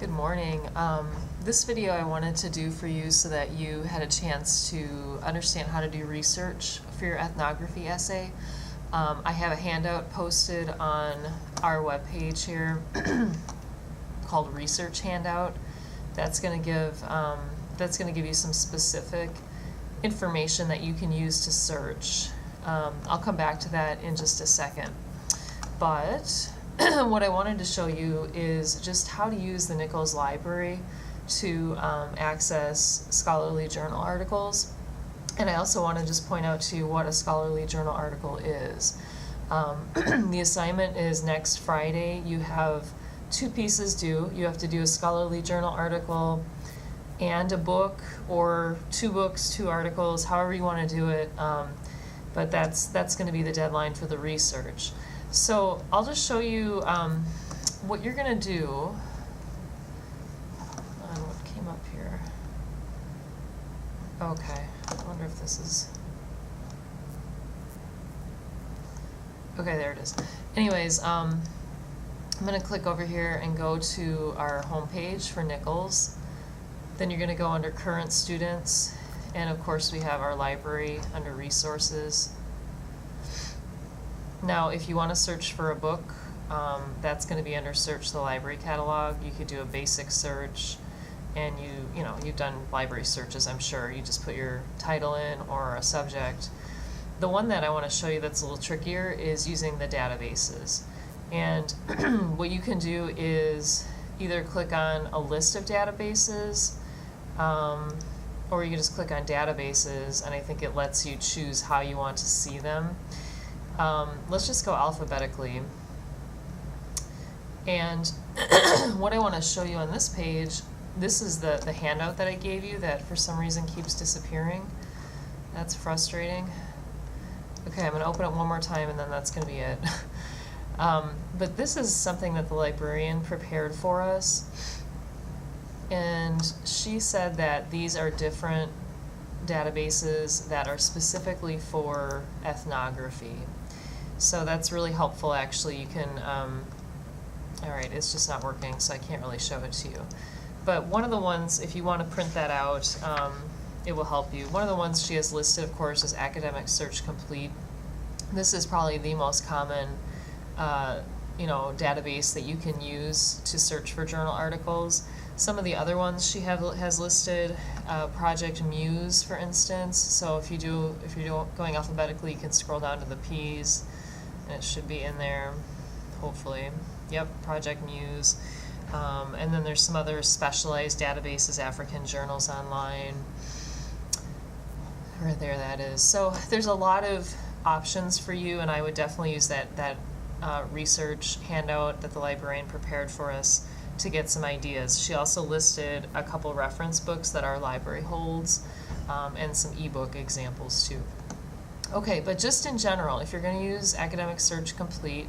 Good morning. This video I wanted to do for you so that you had a chance to understand how to do research for your ethnography essay. I have a handout posted on our webpage here called Research Handout. That's going to give you some specific information that you can use to search. I'll come back to that in just a second. But what I wanted to show you is just how to use the Nichols Library to access scholarly journal articles. And I also want to just point out to you what a scholarly journal article is. The assignment is next Friday. You have two pieces due. You have to do a scholarly journal article and a book, or two books, two articles, however you want to do it. But that's going to be the deadline for the research. So I'll just show you what you're going to do. What came up here? Okay, I wonder if this is... Okay, there it is. Anyways, I'm going to click over here and go to our home page for Nichols. Then you're going to go under Current Students, and of course we have our library under Resources. Now, if you want to search for a book, that's going to be under Search the Library Catalog. You could do a basic search, and you've done library searches, I'm sure. You just put your title in or a subject. The one that I want to show you that's a little trickier is using the databases. And what you can do is either click on a list of databases, or you can just click on databases, and I think it lets you choose how you want to see them. Let's just go alphabetically. And what I want to show you on this page, this is the handout that I gave you that for some reason keeps disappearing. That's frustrating. Okay, I'm going to open it one more time and then that's going to be it. But this is something that the librarian prepared for us. And she said that these are different databases that are specifically for ethnography. So that's really helpful, actually. You can, alright, it's just not working, so I can't really show it to you. But one of the ones, if you want to print that out, it will help you. One of the ones she has listed, of course, is Academic Search Complete. This is probably the most common, database that you can use to search for journal articles. Some of the other ones she has listed, Project Muse, for instance. So if you're going alphabetically, you can scroll down to the P's, and it should be in there, hopefully. Yep, Project Muse. And then there's some other specialized databases, African Journals Online. Right there, that is. So there's a lot of options for you, and I would definitely use that research handout that the librarian prepared for us to get some ideas. She also listed a couple reference books that our library holds, and some ebook examples too. Okay, but just in general, if you're going to use Academic Search Complete,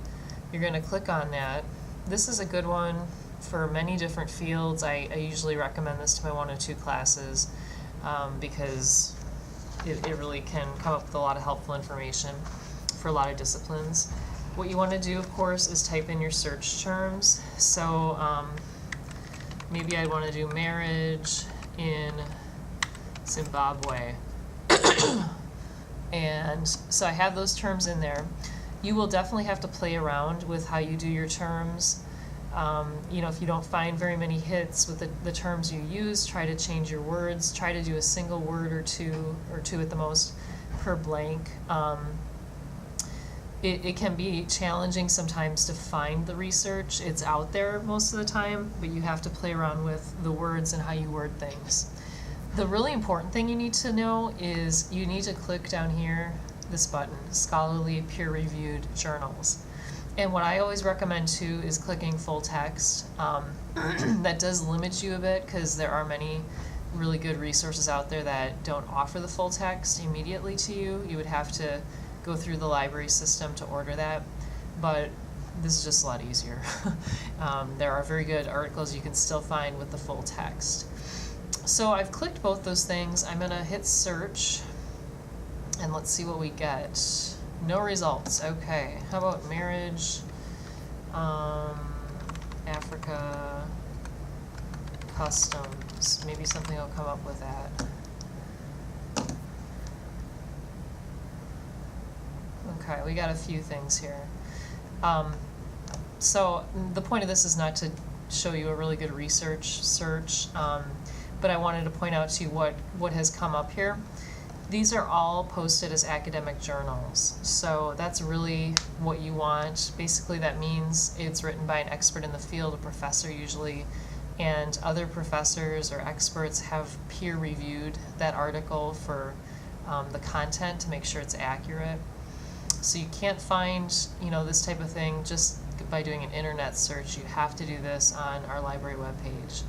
you're going to click on that. This is a good one for many different fields. I usually recommend this to my 102 classes because it really can come up with a lot of helpful information for a lot of disciplines. What you want to do, of course, is type in your search terms. So maybe I'd want to do marriage in Zimbabwe. And so I have those terms in there. You will definitely have to play around with how you do your terms. If you don't find very many hits with the terms you use, try to change your words. Try to do a single word or two at the most per blank. It can be challenging sometimes to find the research. It's out there most of the time, but you have to play around with the words and how you word things. The really important thing you need to know is you need to click down here, this button, Scholarly Peer-Reviewed Journals. And what I always recommend too is clicking full text. That does limit you a bit because there are many really good resources out there that don't offer the full text immediately to you. You would have to go through the library system to order that, but this is just a lot easier. There are very good articles you can still find with the full text. So I've clicked both those things. I'm going to hit search, and let's see what we get. No results. Okay, how about marriage, Africa, customs. Maybe something will come up with that. Okay, we got a few things here. So the point of this is not to show you a really good research search, but I wanted to point out to you what has come up here. These are all posted as academic journals, so that's really what you want. Basically that means it's written by an expert in the field, a professor usually, and other professors or experts have peer reviewed that article for the content to make sure it's accurate. So you can't find, this type of thing just by doing an internet search. You have to do this on our library webpage.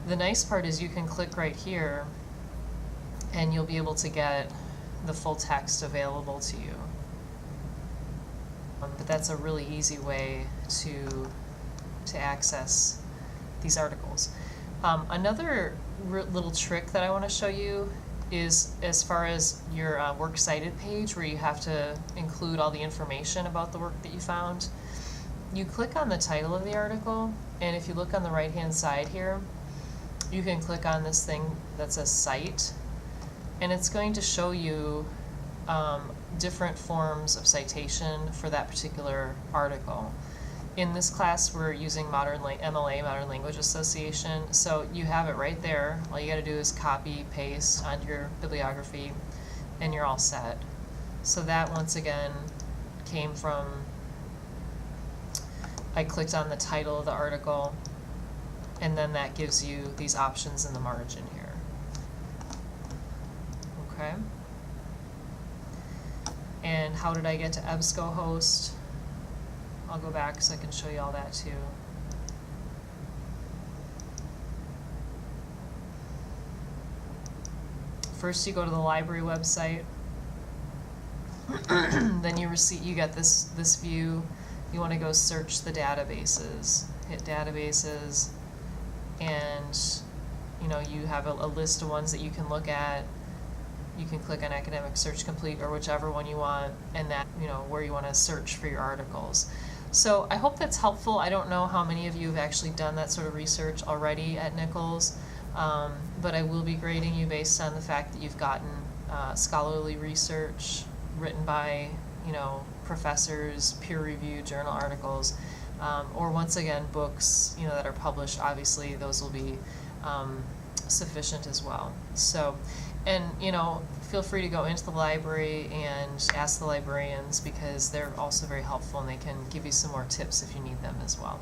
The nice part is you can click right here and you'll be able to get the full text available to you. But that's a really easy way to access these articles. Another little trick that I want to show you is as far as your Works Cited page, where you have to include all the information about the work that you found. You click on the title of the article, and if you look on the right hand side here, you can click on this thing that says Cite, and it's going to show you different forms of citation for that particular article. In this class we're using MLA, Modern Language Association, so you have it right there. All you got to do is copy, paste onto your bibliography, and you're all set. So that once again came from, I clicked on the title of the article, and then that gives you these options in the margin here. Okay. And how did I get to EBSCOhost? I'll go back so I can show you all that too. First you go to the library website, then you get this view. You want to go search the databases, hit databases, and you have a list of ones that you can look at. You can click on Academic Search Complete or whichever one you want, and that where you want to search for your articles. So I hope that's helpful. I don't know how many of you have actually done that sort of research already at Nichols, but I will be grading you based on the fact that you've gotten scholarly research written by professors, peer-reviewed journal articles, or once again books that are published. Obviously those will be sufficient as well. So, and feel free to go into the library and ask the librarians, because they're also very helpful and they can give you some more tips if you need them as well.